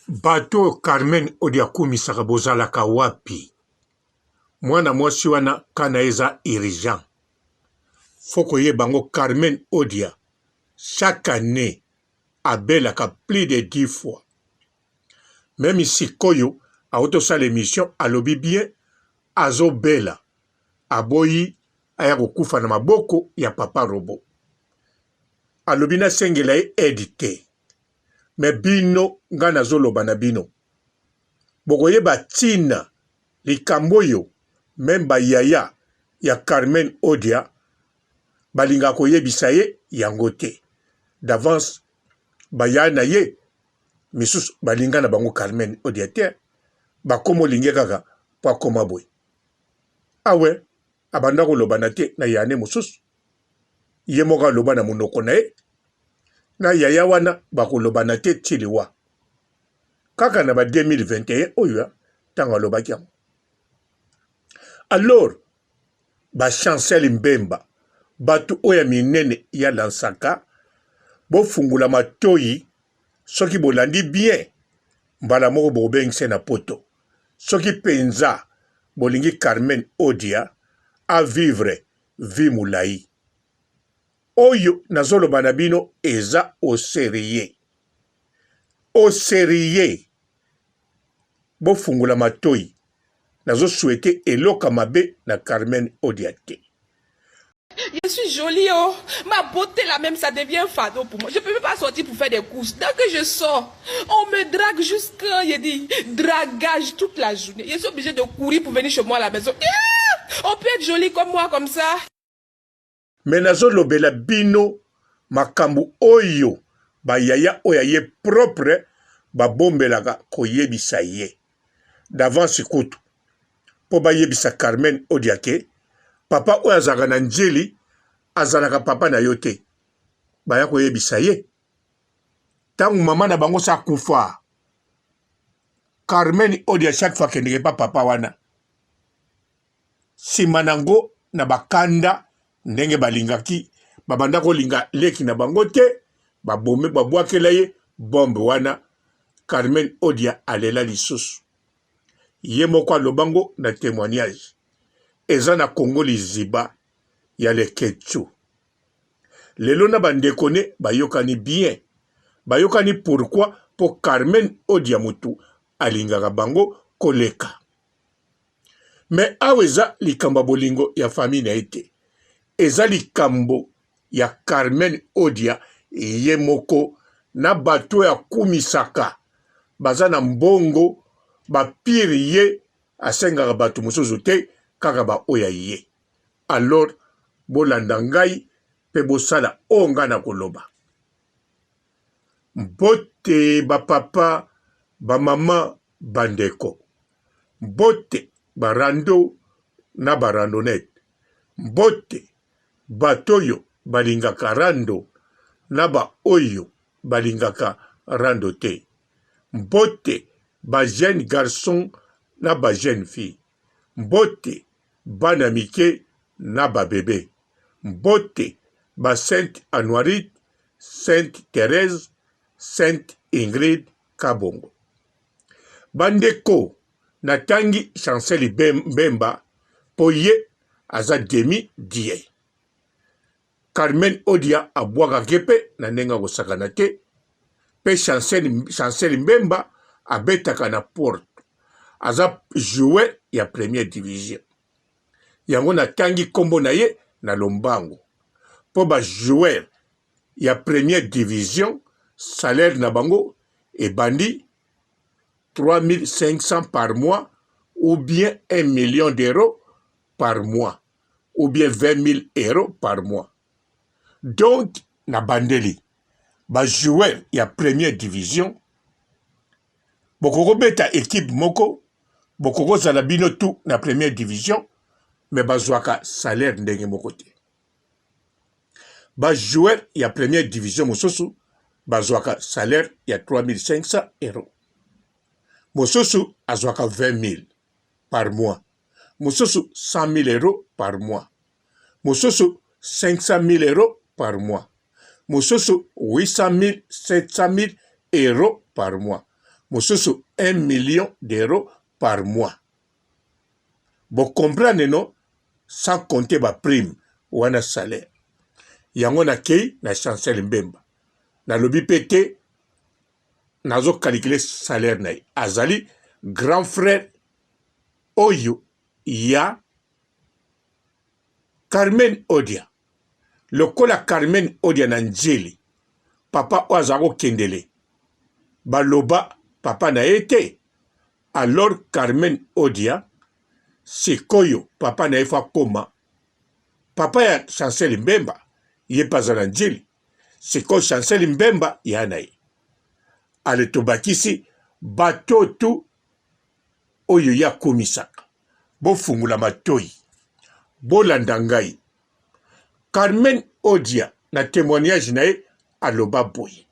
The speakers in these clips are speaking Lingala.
Bato Carmen Odiakumisaka bozalaka wapi. Mwana mwasi wana kana eza irigent. Foko ye bango Carmen Odia. Chaque année, abelaka plus de 10 fois. Même ici, Koyo, a autosa l'émission, alobi bien, azo bela. Aboyi, ayako kufa na maboko, ya papa robo. Alobi na sengela edite. Me bino, ngana zoloba na bino. Bokoye ba tina, likamboyo, même ba yaya, ya Carmen Odia, balinga koye bisaye, yangote. D'avance, baya na ye, misus balinga na bango Carmen Odia te, bakomo linge kaka, pa koma boy. Awe, abanda ko loba na te, na yane musus, ye moka loba na munoko na ye, na yaya wana, bako loba na te chiliwa. Kaka na ba 2021, oyo, tanga loba kiam. Alors, ba chancel mbemba, batu oya minene ya lansaka, bo fungula matoi, soki bolandi bien, mbala moko bobengise na poto. Soki penza, bolingi Carmen Odia, a vivre, vi mulai. Oyo, nazolo banabino, eza o seriye. O seriye, bo fungula matoi, nazo souhaité eloka mabe na Carmen Odia te. Je suis jolie, oh. Ma beauté là même, ça devient fardeau pour moi. Je ne peux même pas sortir pour faire des courses. Dès que je sors, on me drague jusqu'à, il dit, dragage toute la journée. Je suis obligée de courir pour venir chez moi à la maison. Yeah! On peut être jolie comme moi, comme ça. Mais nazo lobela bino, makambu oyo, ba yaya oyaye propre, ba bombelaka koyebisa ye. D'avance kutu, po ba yebisa Carmen Odia ke, papa oyo azalaka na njeli, azalaka papa na yo te. Baya koyebisa ye. Tangu mama na bango sa kufa, Carmen Odia chaque fois kendeke pa papa wana. Simanango na bakanda, ndenge balingaki, babanda kolinga leki na bango te, babome babwakela ye, bombe wana, Carmen Odia alela lisusu. Ye moko alobango na témoignage. Eza na Congo liziba, ya le Ketchu. Lelo na bandekone, bayokani bien. Bayokani pourquoi, pour Carmen Odia mutu, alingaka bango koleka. Mais aweza likambo bolingo ya famille na ete. Eza likambo ya Carmen Odia ye moko na bato ya kumisaka. Baza na mbongo, bapiri ye, asengaka bato mususu te, kaka ba oya ye. Alors, bolanda ngai, pe bosala onga na koloba. Mbote ba papa, ba mama, bandeko. Mbote barando na barandonet. Mbote batoyo balingaka rando na ba oyo balingaka rando te. Mbote ba jeune garçon na ba jeune fille. Mbote bana mike na ba bébé. Mbote ba Sainte Anoirite, Sainte Thérèse, Sainte Ingrid Kabongo. Bandeko natangi chanceli Bemba po ye aza demi die. Carmen Odia abwaka kepe na nenga kosakana te. Pe chanceli Mbemba abetaka na porte. Aza joueur ya première division. Yango natangi kombo na ye na lombango. Po ba joueur ya première division, salaire na bango e bandi 3500 par mois ou bien 1 million d'euros par mois ou bien 20 000 euros par mois. Donc, na bandeli, ba joueur ya première division, bokoko beta équipe moko, bokoko zala bino tout na première division, mais bazwaka salaire ndenge moko te. Ba joueur ya première division mosusu, bazwaka salaire ya 3500 euros. Mosusu azwaka 20 000 par mois. Mosusu 100 000 euros par mois. Mosusu 500 000 euros par mois. Mosusu 800 000, 700 000 euros par mois. mosusu 1 million d'euros par mois. Vous comprenez, non? Sans compter ma prime ou un salaire. Yango na kei na chancel Mbemba. Na lobi pété, nazo calculer salaire na azali grand frère oyo ya Carmen Odia. Lokola Carmen Odia na njeli. Papa oazako kendele. Baloba papa na ete. Alors Carmen Odia sikoyo papa na efa koma. Papa ya chancel Mbemba ye pazana njeli. Sikoyo chancel Mbemba ya nae. Ale tobakisi bato tu oyo ya komisaka. Bo fungula matoi. Bo landangai. Carmen Odia na témoignage nae aloba boye.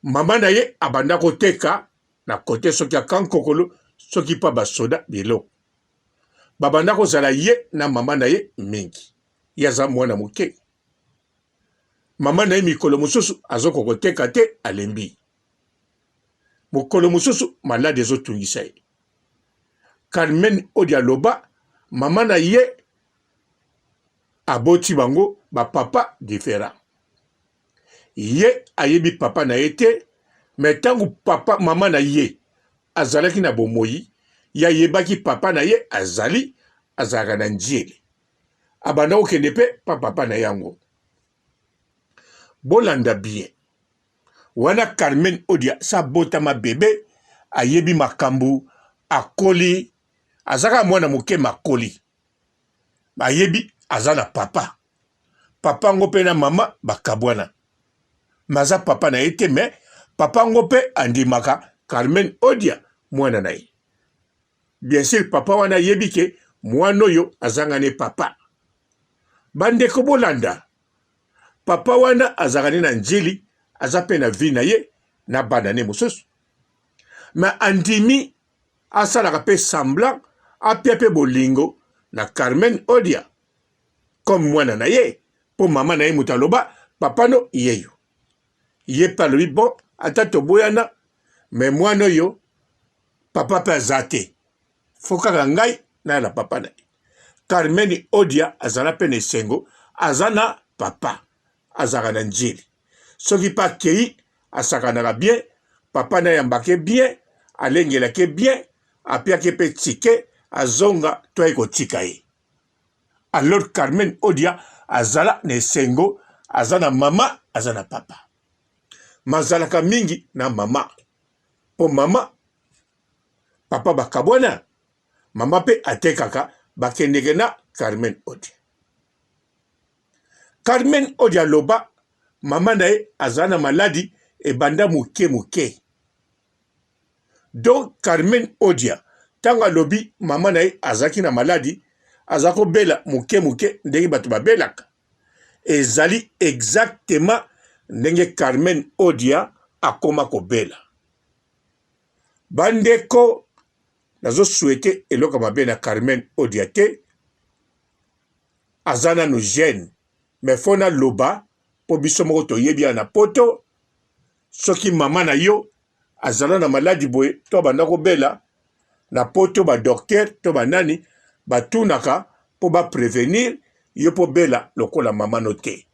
Mama naye abanda koteka na kote soki akankokolo soki pa basoda bilo. Babanda kozala ye na mama naye mingi. Yaza mwana muke. Mama naye mikolo mususu azoko koteka te alembi. Mukolo mususu malade ezo tungisa ye. Carmen Odia loba mama na ye aboti bango ba papa différent. Ye ayebi papa na ete mais tangu papa mama na ye azalaki na bomoyi ya yebaki papa na ye azalaka na njeli. Abanda okende pe pa papa na yango. Bolanda bien. Wana Carmen Odia sa botama bebe ayebi makambu akoli azaka mwana muke makoli. Ayebi azana papa. Papa ngo pe na mama bakabwana. Maza papa na ete me papa ngo pe andimaka Carmen Odia mwana na ye. Bien sûr papa wana yebi ke mwana yo azangane papa. Bandeko bolanda. Papa wana azangane na njeli azape na vi na ye na banane mususu. Ma andimi asalaka pe semblant apiape bolingo na Carmen Odia. Comme mwana na ye, po mama na ye mutaloba, papa no yeyo. Ye palobi bon, atato boyana, me mwana yo, papa pe azate. Foka ngai na la papa na ye. Carmen Odia azana pe ne sengo, azana papa, azaka na njeli. Soki pa kei, asakanaka bien, papa na yambake bien, alengelake bien, apiake pe tike, azonga to eko tika ye. Alors Carmen Odia azala ne sengo, azana mama, azana papa. Mazalaka mingi na mama. Po mama, papa bakabwana, mama pe atekaka bakendeke na Carmen Odia. Carmen Odia loba, mama nae azana maladi e banda muke muke. Donc Carmen Odia, tanga lobi mama nae azaki na maladi, azako bela muke muke ndenge batu babelaka. Ezali exactement ndenge Carmen Odia akoma ko bela. Bandeko nazo souhaité eloka mabe na Carmen Odia te azana no gêne mais fona loba po biso moko toyebi na poto soki mama na yo azala na maladi boye to banda ko bela na poto ba docteur to banani batunaka po ba prévenir yo po bela lokola mama no te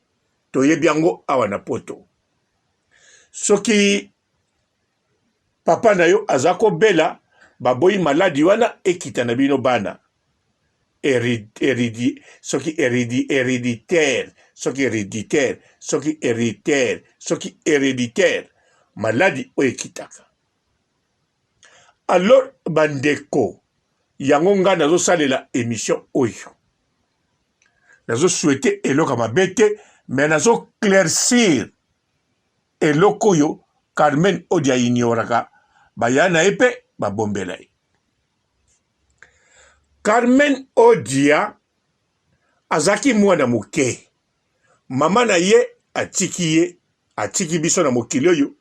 toyebi yango awa na poto soki papa na yo azako bela baboyi maladi wana ekita na bino bana soki héréditaire soki héréditaire maladi o ekitaka. Alors bandeko yango nga nazo salela émission oyo nazo souhaiter eloka mabe te mais nazo claircir eloko yo Carmen Odia ignoraka bayana epe babombela ye. Carmen Odia azaki mwana muke. Mama na ye atiki biso na mokili oyo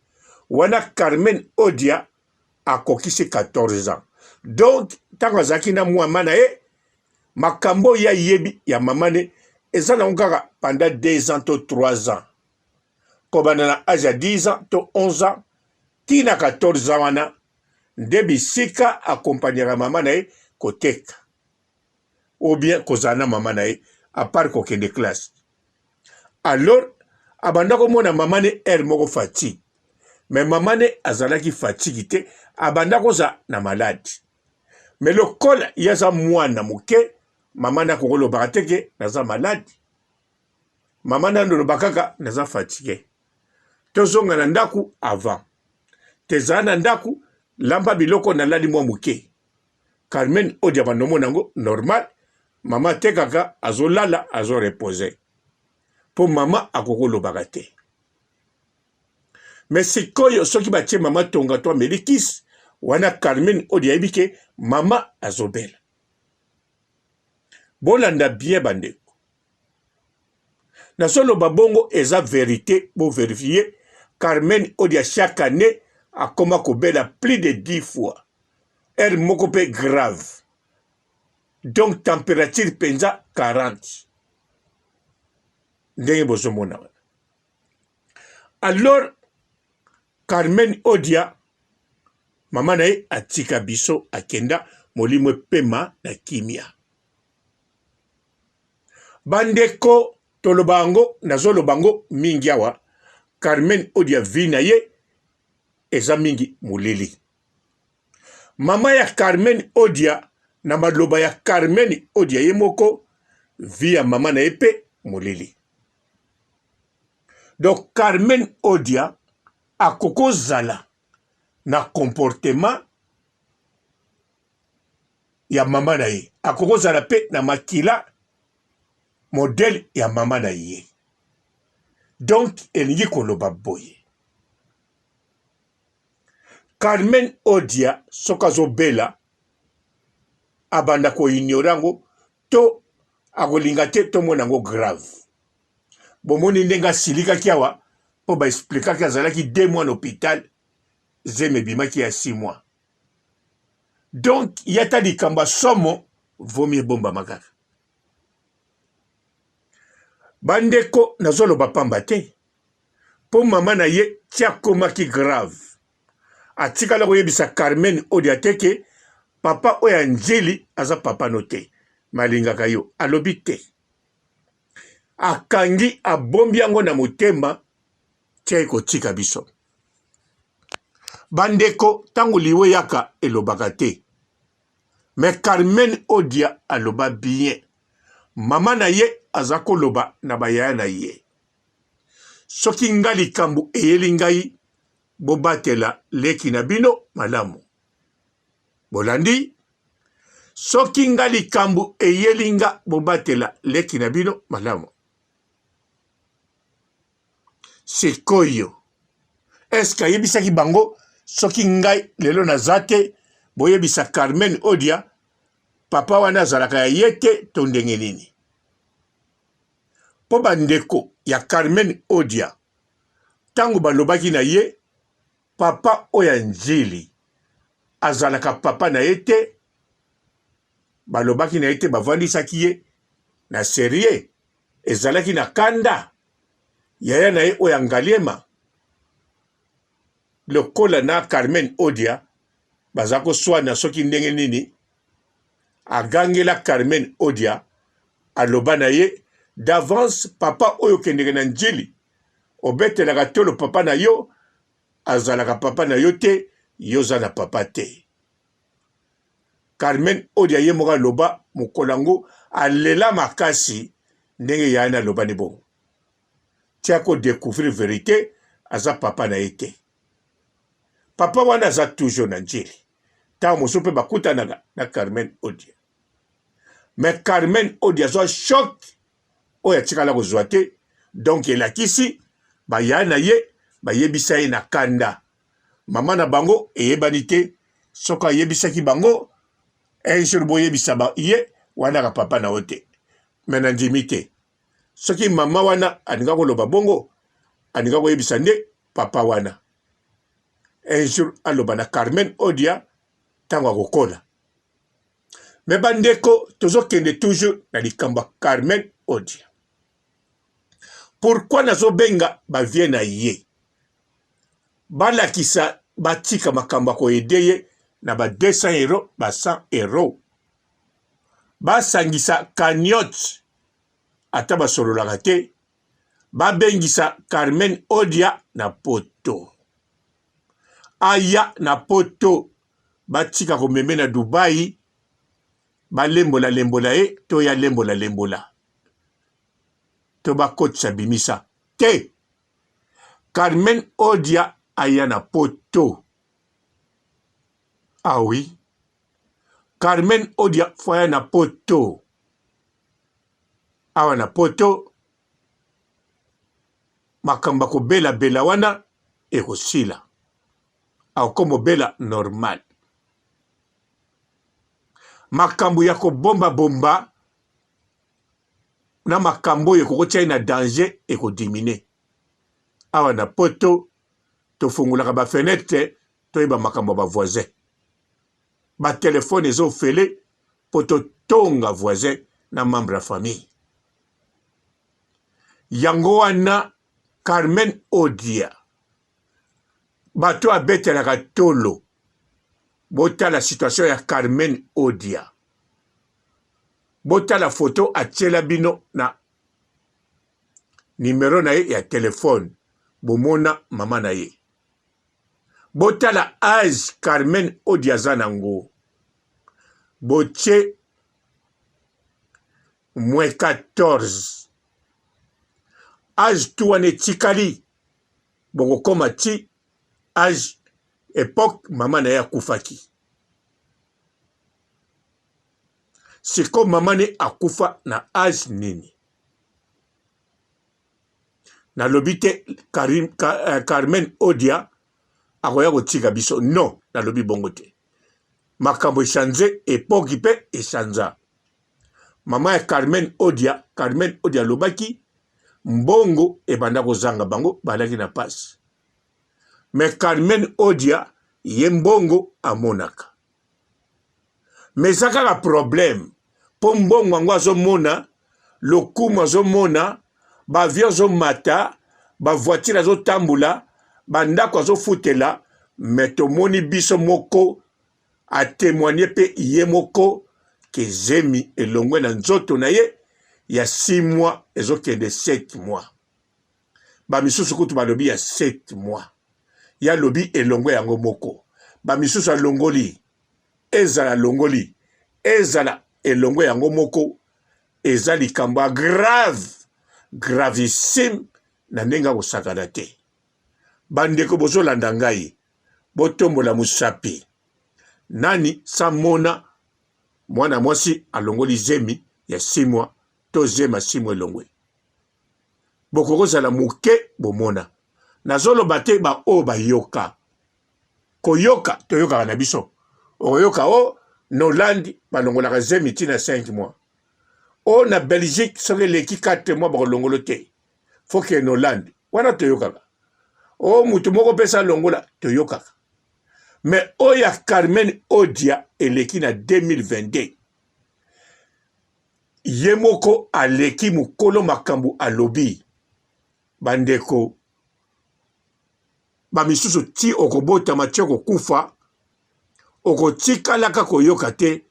wana Carmen Odia akokisi 14 ans. Donc tango azaki na mwana na ye makambo ya yebi ya mamane eza na ngaka pendant 2 ans to 3 ans. Kobana na âge ya 10 ans to 11 ans tina 14 ans wana nde bisika accompagnera mama na ye koteka ou bien kozana mama na ye à part kokende classe. Alors abanda komona mama ne air moko fatigue, mais mama ne azalaki fatigue te, abanda koza na malade. Mais lokola yaza mwana muke, mama na kokolobaka te ke naza malade, mama na ndolobaka kaka naza fatigué. Tozonga na ndaku avant tezala na ndaku lamba biloko na lali mwa muke. Carmen Odia bandomo nango normal, mama te kaka azolala azo reposer. Po mama akokolobaka te. Mais sikoyo soki batie mama tonga to melikis wana Carmen Odia ebike mama azobela. Bolanda bien bandeko. Na solo babongo eza vérité pour vérifier. Carmen Odia chaque année a koma kobela plus de 10 fois. Elle mokope grave. Donc température penza 40. Ndenge bozomona. Alors Carmen Odia mama na ye atika biso akenda molimo pema na kimia. Bandeko tolobango nazolobango mingi awa. Carmen Odia vina ye eza mingi mulili. Mama ya Carmen Odia na maloba ya Carmen Odia ye moko via mama na epe mulili. Donc Carmen Odia akoko zala na comportement ya mama na ye. Akoko zala pe na makila modèle ya mama na ye. Donc elingi koloba boye. Carmen Odia sokazo bela abanda ko ignorango to akolinga te to monango grave. Bomoni ndenga silika kiawa po ba expliquer ki azalaki 2 mois en hôpital zeme bimaki ya 6 mois. Donc yata likamba somo vomir bomba makaka. Bandeko nazolo bapamba te po mama na ye tia komaki grave. Atikala koyebisa Carmen Odia teke papa oya njeli aza papa note malingaka yo alobi te. Akangi abombi yango na motema tia kotika biso. Bandeko tango liwe yaka elobaka te. Mais Carmen Odia aloba bien. Mama na ye azako loba na bayaya na ye. Soki ngali kambu eyeli ngai bobatela leki na bino malamu. Bolandi soki ngali kambu eyeli nga bobatela leki na bino malamu. Sikoyo eska yebisaki bango soki ngai lelo nazate boyebisa Carmen Odia papa wana azalaka ya yete to ndenge nini. Po bandeko ya Carmen Odia tango balobaki na ye papa oya njili azalaka papa na yete balobaki na yete bavandisaki ye na serie ezalaki na kanda yaya na ye oya ngaliema. Lokola na Carmen Odia bazako swana soki ndenge nini agangela Carmen Odia aloba na ye d'avance papa oyo kendenge na njili obetelaka tolo papa na yo azalaka papa na yo te yoza na papa te. Carmen Odia ye moka loba mukolango alela makasi ndenge ya na loba ni bon. Tia ko découvrir vérité aza papa na ye te. Papa wana aza toujours na njili. Ta mosu pe bakutanaga na Carmen Odia. Mais Carmen Odia zo choc oya tikala kozwa te. Donc elakisi baya na ye bayebisa ye na kanda. Mama na bango eyebani te. Soka yebisaki bango un jour boyebisa ba ye wana ka papa na ote. Mena ndimi te. Soki mama wana aninga koloba bongo aninga koyebisa nde papa wana. Un jour aloba na Carmen Odia tango akokola. Me bandeko tozokende toujours na likamba Carmen Odia. Pourquoi nazo benga ba vie na ye? Balakisa batika makambo koyede ye na ba 200 euros, ba 100 euros. Basangisa cagnotte ata basololaka te. Babengisa Carmen Odia na poto. Aya na poto batika komeme na Dubai. Balembola lembola e to ya lembola lembola. To bakotisa bimisa te. Carmen Odia aya na poto. Ah oui. Carmen Odia foya na poto. Awa na poto. Makamba ko bela bela wana ekosila. Au komo bela normal. Makambo ya ko bomba bomba na makambo ya kokotia na danger ekodimine. Awa na poto to fungulaka ba fenêtre to yeba makambo ba voisin. Ba téléphone ezo fele poto tonga voisin na membre ya famille. Yango wana Carmen Odia bato abetelaka tolo. Bota la situation ya Carmen Odia. Bota la photo atiela bino na numéro na ye ya téléphone. Bomona mama na ye. Bota la âge Carmen Odia zanango. Boche moins 14. Âge tuane tikali. Boko koma ti âge époque maman na ya kufaki. Siko maman ne akufa na âge nini. Na lobite Carmen Odia akoya kotika biso. Non, na lobi bongote. Makambo change époque pe echanza. Maman ya Carmen Odia lobaki mbongo ebanda kozanga bango balaki na passe. Mais Carmen Odia ye mbongo amonaka. Mais zaka la problème. Po mbongo wango azomona, lokumu azomona, ba avion azomata, ba voiture azotambula, ba ndako azofutela, mais tomoni biso moko a témoigné pe ye moko ke zemi elongwe na nzoto na ye ya 6 mois ezokende 7 mois. Ba misusu kutu balobi ya 7 mois. Ya lobi elongwe yango moko. Ba misusu alongoli. Ezala longoli. Ezala elongwe yango moko. Ezali kamba grave. Gravissime. Na nenga kosakana te. Bandeko bozo landa ngai. Botombola musapi. Nani samona mwana mwasi alongoli zemi ya 6 mois. To zema 6 mois elongwe. Bokoko zala muke bomona. Nazolo bate ba o ba yoka. Koyoka, toyoka na biso. Oyoka o, Nolandi, ba longolaka zemi tina 5 mois. O na Belgique, soke leki 4 mois ba longolo te. Foke Nolandi, wana toyoka. O mutu moko pesa longola, toyoka. Mais o ya Carmen Odia eleki na 2022. Yemoko aleki mukolo makambu alobi. Bandeko. Ba misusu ti okobota matioko kufa. Oko tika laka koyoka te.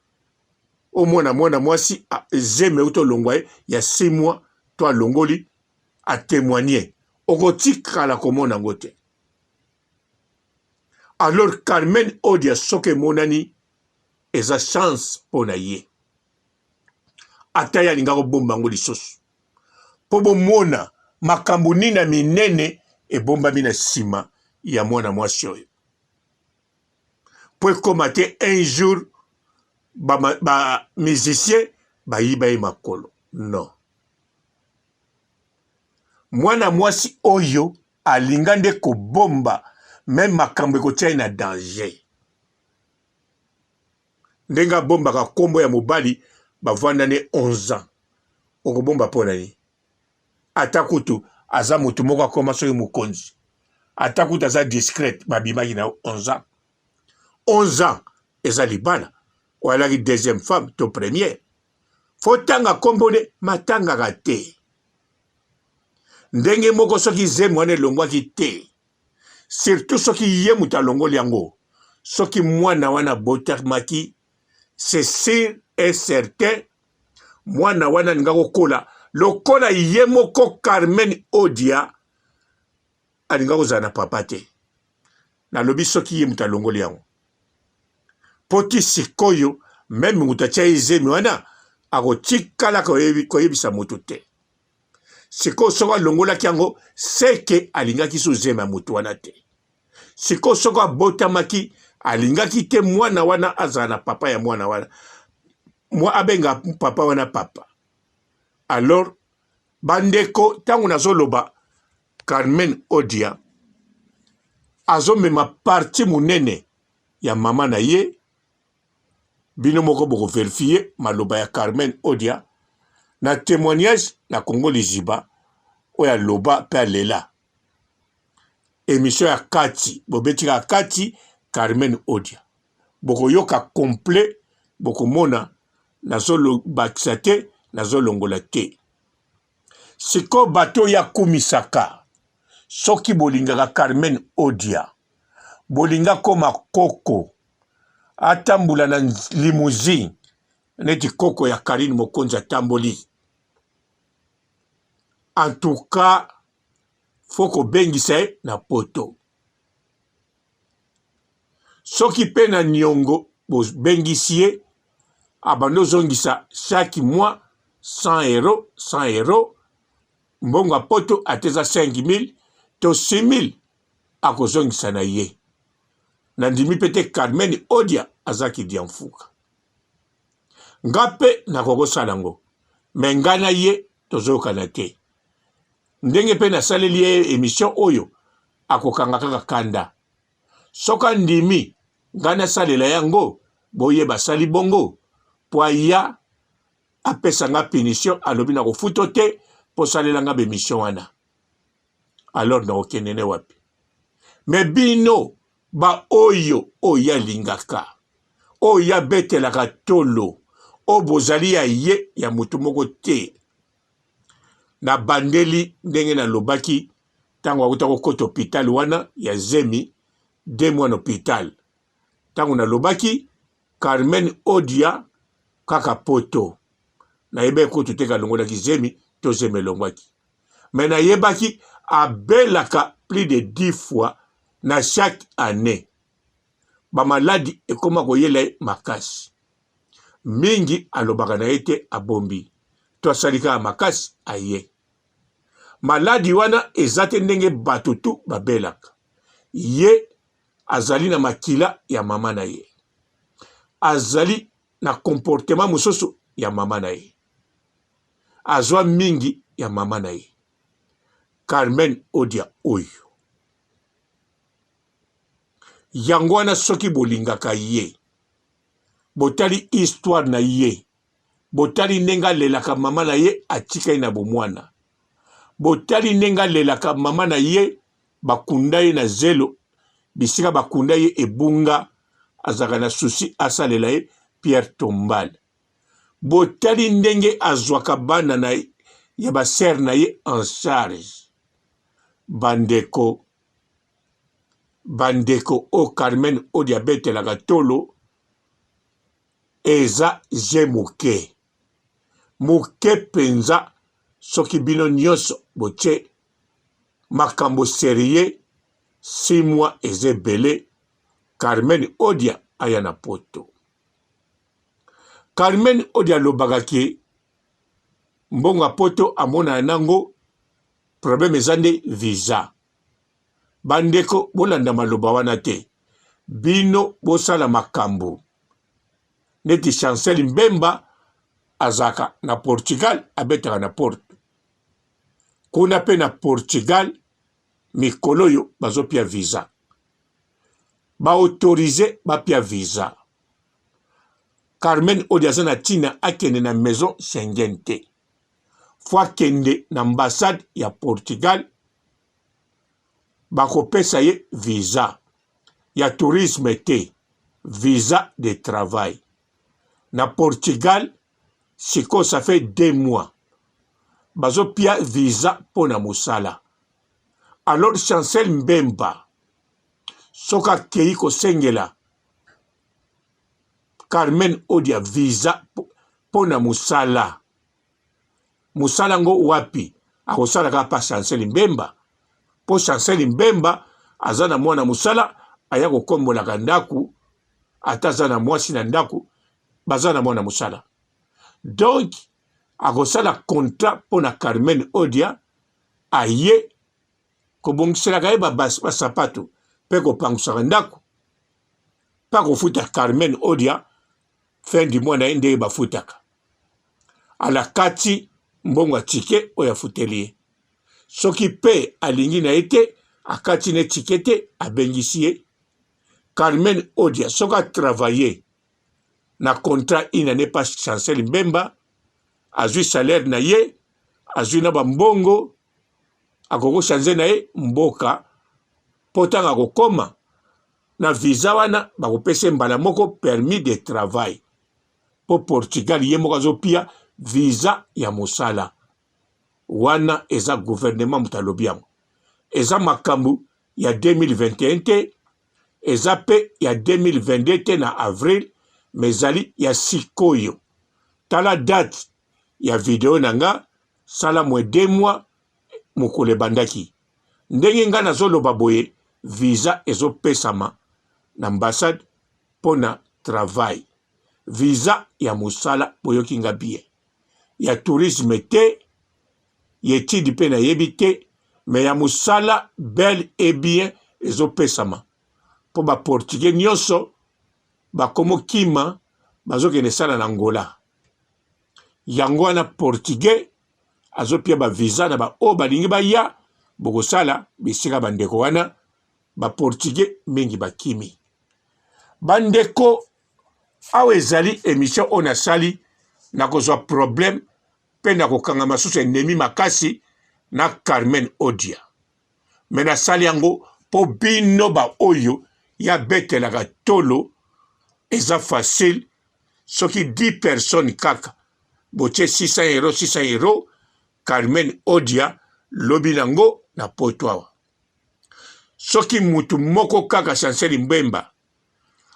O mwana mwasi zeme uto longwae ya 6 mois. To longoli a témoigner. Oko tika la komona ngote. Alors Carmen Odia soke monani. Eza chance pona ye. Ataya lingako bomba ngo lisoso. Pobo mona makambu nina minene e bomba mina sima ya mwana mwasi oyo. Po komate un jour ba musicien ba yiba ye makolo. Non. Mwana mwasi oyo alingande ko bomba même makambu ekotia na danger. Ndenga bomba ka kombo ya mobali bavanda ne 11 ans. Oko bomba pona ni. Atakutu aza mutu moko akoma soki mukonzi. Atakutu aza discrète babimaki na 11 ans. 11 ans eza libala. Oalaki deuxième femme to première. Fotanga kombone matanga kate. Ndenge moko soki zemu ane longwaki te. surtout soki ye muta longoli yango soki mwana wana botamaki c'est sûr et certain mwana wana ninga kokola lokola ye moko Carmen Odia alinga kozala na papa te nalobi soki ye muta longoli yango poti sikoyo meme muta tia ezemi wana akotikala koyebisa moto te sikoyo soko alongolaki yango seke alingaki so zema moto wana te sikoyo soko abotamaki alingaki te mwana wana azala na papa ya mwana wana abenga papa wana papa alors bandeko tango nazoloba Carmen Odia azomema parti munene ya mama na ye bino moko boko verifier maloba ya Carmen Odia na témoignage na Congo Liziba oya loba pe alela émission ya kati bobetika kati Carmen Odia boko yoka complet boko mona nazolo bakisa te nazolongola te siko bato ya kumisaka soki bolingaka Carmen Odia bolinga koma koko atambula na limousine neti koko ya Karine Mokonzi atamboli en tout cas foko bengisa na poto soki pe na nyongo bo bengisi abando zongisa chaque mois 100 euros mbongo a poto ateza 5000 to 6000 akozongisa na ye nandimi pete Carmen Odia azaki diamfuka ngape na kokosala ngo mengana ye tozokana te ndenge pe na saleli ye émission oyo akokanga kaka kanda soka ndimi ngana salela yango boye basali bongo po ya apesa nga punition alobi na kofuto te po salela nga bemission wana alors na okenene wapi me bino ba oyo oya lingaka oya betelaka tolo o bozali ya ye ya mutu moko te na bandeli ndenge na lobaki tango akuta kokota hôpital wana ya Zemi 2 mois na hôpital tango na lobaki Carmen Odia kaka poto na yebe kutu teka longolaki Zemi to Zemi longwaki mais na yebaki abelaka plus de 10 fois na chaque année ba maladi ekoma koyela makasi mingi alobaka na ete abombi to asalika makasi aye maladi wana ezate ndenge batutu babelaka ye azali na makila ya mama na ye azali na comportement mususu ya mama na ye azwa mingi ya mama na ye Carmen Odia oyo yango wana soki bolingaka ye botali histoire na ye botali nenga lelaka mama na ye atikai na bomwana botali nenga lelaka mama na ye bakunda ye na zelo bisika bakunda ye ebunga azaka na susi asalela ye Pierre Tombal botali ndenge azwaka bana na ye ya baser na ye en charge bandeko o Carmen Odia betelaka tolo eza je muke penza soki bino nyonso botie makambo sérieux 6 mois eze belé Carmen Odia aya na poto Carmen Odia lobagaki mbonga poto amona nango problème ezande visa bandeko bolanda maloba wana te bino bosala makambo neti Chancel Mbemba azaka na Portugal abetaka na Porto kuna pe na Portugal mikolo yo bazopia visa ba autoriser bapia visa Carmen Odia na tina akende na maison Schengen te fwa kende na ambassade ya Portugal bakopesa ye visa ya tourisme te visa de travail na Portugal siko ça fait 2 mois bazopia visa pona musala alors Chancel Mbemba soka kei kosengela Carmen Odia visa pona musala ngo wapi akosala ka pa Chancel Mbemba po Chancel Mbemba azana mwana musala aya kokombola kandaku atazana mwasi na ndaku bazana mwana musala donc akosala contrat pona Carmen Odia aye kobongisela kaye basapato pe kopangusaka ndaku pa kofuta Carmen Odia fin du mois na ende bafutaka ala kati mbongo atike oya futelier soki pe alingi na ete akati ne tikete abengisi Carmen Odia soka travailler na contrat ina ne pas Chancel Mbemba azui salaire na ye azui na bambongo akoko change na ye mboka potanga kokoma na visa wana bakopesa mbala moko permis de travail po Portugal ye moko azopia visa ya mosala wana eza gouvernement mutalobiamo eza makambu ya 2021 te eza pe ya 2022 te na avril mezali ya sikoyo tala date ya video nanga sala mwe 2 mois mokole bandaki ndenge nga nazoloba boye visa ezopesama na ambassade pona travail visa ya musala boyoki nga bien ya tourisme te yetidi pe na yebi te me ya musala bel et bien ezopesama po ba portugais nyonso bakomo kima bazokende sala na Angola yango wana portugais azopia ba visa na ba o balingi baya bokosala bisika bandeko wana ba portugais mingi bakimi bandeko awa ezali émission ona sali na kozwa problème pe na kokanga masusu ennemi makasi na Carmen Odia me na sali yango po bino ba oyo ya betelaka tolo eza facile soki 10 personnes kaka boche 600 euros Carmen Odia lobi nango na poto awa soki mutu moko kaka Chancel Mbemba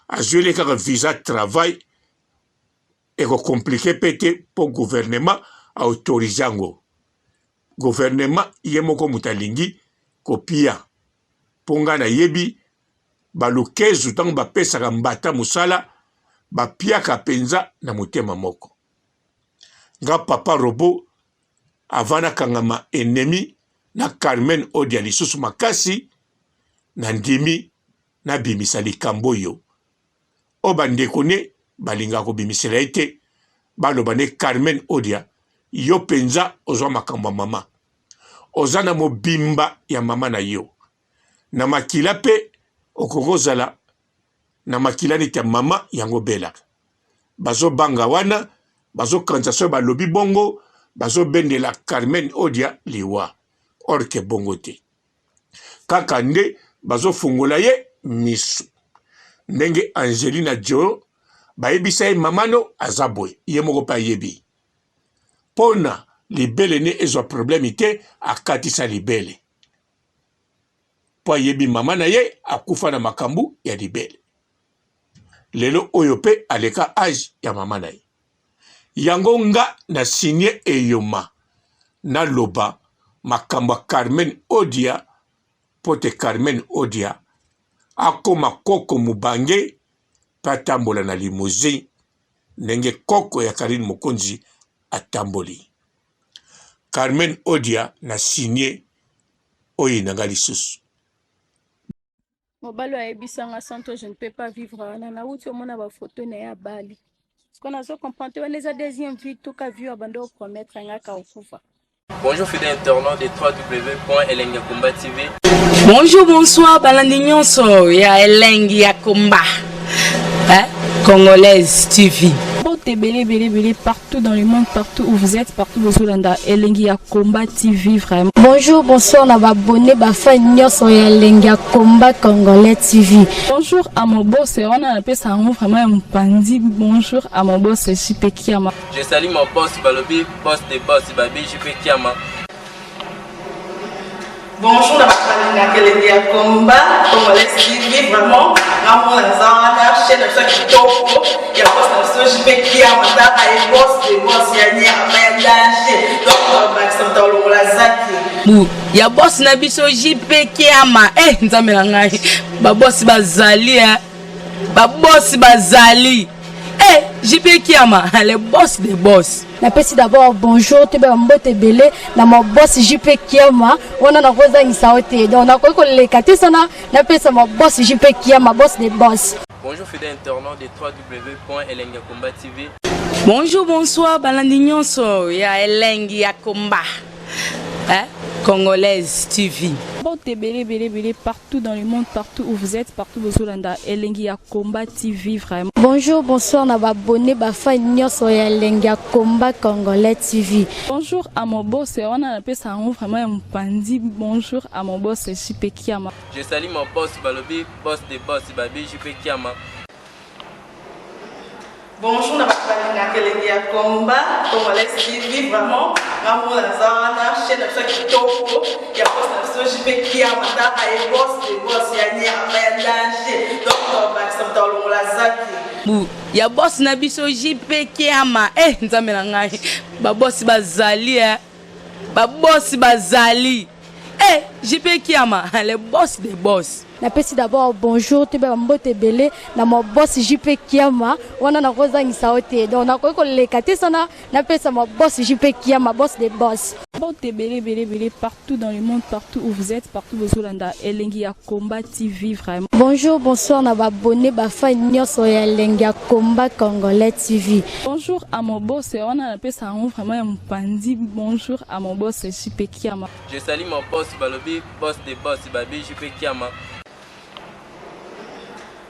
azwele kaka visa travail eko compliqué pete po gouvernement autorise yango gouvernement ye moko mutalingi kopia ponga na yebi balukezu tango bapesaka mbata musala bapiaka penza na mutema moko nga papa robo avana kangama ennemi na Carmen Odia lisusu makasi na ndimi na bimisa likambo yo o bandeko ne balinga ko bimisela ete baloba ne Carmen Odia yo penza ozwa makambo mama ozana mobimba ya mama na yo na makila pe okokozala na makila neti ya mama yango belaka bazo banga wana bazo kanza so balobi bongo bazo bendela Carmen Odia liwa orke bongo te kaka nde bazo fungola ye misu ndenge Angelina Jolie bayebisa ye mamano azaboy ye moko pa yebi pona libele ne ezwa problème te akatisa libele po yebi mama na ye akufa na makambu ya libele lelo oyo pe aleka age ya mama na ye yango nga na signé eyoma na loba makambo Carmen Odia pote Carmen Odia akoma koko mubange patambola na limousine ndenge koko ya Karine Mokonzi atamboli Carmen Odia na signé oyi nanga lisusu mobalo ayebisanga santo je ne peux pas vivre na uti omona ba photo na ya bali qu'on a so comprendre on les a deuxième vie tout ka vu abando promettre ngaka okufa. Bonjour fidèles internautes de www.elengiakomba TV. Bonjour, bonsoir, balandi nyonso ya Elengi ya Komba. Congolaise TV. Belé partout dans le monde, partout où vous êtes, partout où vous êtes, Elengi ya Komba TV vraiment. Bonjour, bonsoir, na abonné ba fan nyonso ya Elengi ya Komba Congolais TV. Bonjour à mon boss, on a appelé ça vraiment un pandi. Bonjour à mon boss, JP Kiama. Je salue mon boss Balobi, boss des boss Babi, JP Kiama. Bonjour, la chaîne de combat, Congolais TV, vraiment, on a la chaîne de Kitoko, il y a pas de JP qui a mata à boss de boss, il y a un danger, donc on va s'entendre la zaki. Il y a boss na biso JP qui a ma, nzambe na ngai, ba boss bazali, ba boss bazali. JP Kiama, le boss des boss. Napesi d'abord bonjour, tebe mbote belé, na mo boss JP Kiama, wana na koza isaote. Donc na ko le kati sana, napesa mo boss JP Kiama, boss des boss. Bonjour fidèles internautes de www.elengiakomba TV. Bonjour, bonsoir, balandi nyonso ya Elengi ya Komba. Congolaise TV. Bon, belé, partout dans le monde, partout où vous êtes, partout où vous êtes, Elengi ya Komba TV, vraiment. Bonjour, bonsoir, na abonné, fa nyonso ya Elengi ya Komba Congolais TV. Bonjour à mon boss, on a appelé ça vraiment un pandi. Bonjour à mon boss, JP Kiama. Je salue mon boss Balobi, boss des boss, Babi JP Kiama. Bonjour, la chaîne de combat, Congolais TV, vraiment, on a la chaîne de Kitoko, il y a pas de JP qui a mata à boss de boss, il y a un danger, donc on va s'entendre la zaki. Il y a boss na biso JP Kiama, nzambe na ngai, ba boss bazali, ba boss bazali. JP Kiama, le boss des boss. Napesi d'abord bonjour, tebe mbote belé, na mo boss JP Kiama, wana na koza isaote. Donc na ko le kati sana, napesa mo boss JP Kiama, boss des boss. Bon, belé, partout dans le monde, partout où vous êtes, partout où vous êtes, Elengi ya Komba TV, vraiment. Bonjour, bonsoir, na abonné, fa nyonso ya Elengi ya Komba Congolais TV. Bonjour à mon boss, on a appelé ça vraiment un pandi. Bonjour à mon boss, JP Kiama. Je salue mon boss Balobi, boss des boss, Babi JP Kiama.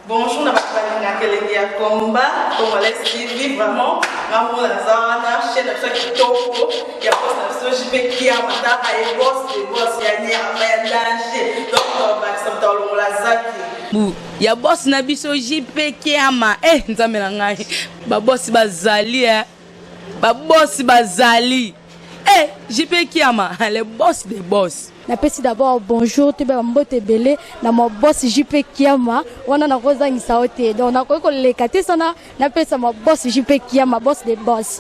Bonjour, la chaîne de combat, Congolais TV, vraiment, on a la chaîne de Kitoko, il y a pas de JP qui a mata à boss de boss, il y a un danger, donc on va s'entendre la zaki. Il y a boss na biso JP Kiama, nzambe na ngai, ba boss bazali, ba boss bazali. JP Kiama, le boss des boss. Napesi d'abord bonjour, tebe mbote belé, na mo boss JP Kiama, wana na koza isaote. Donc na ko le kati sana, napesa mo boss JP Kiama, boss des boss.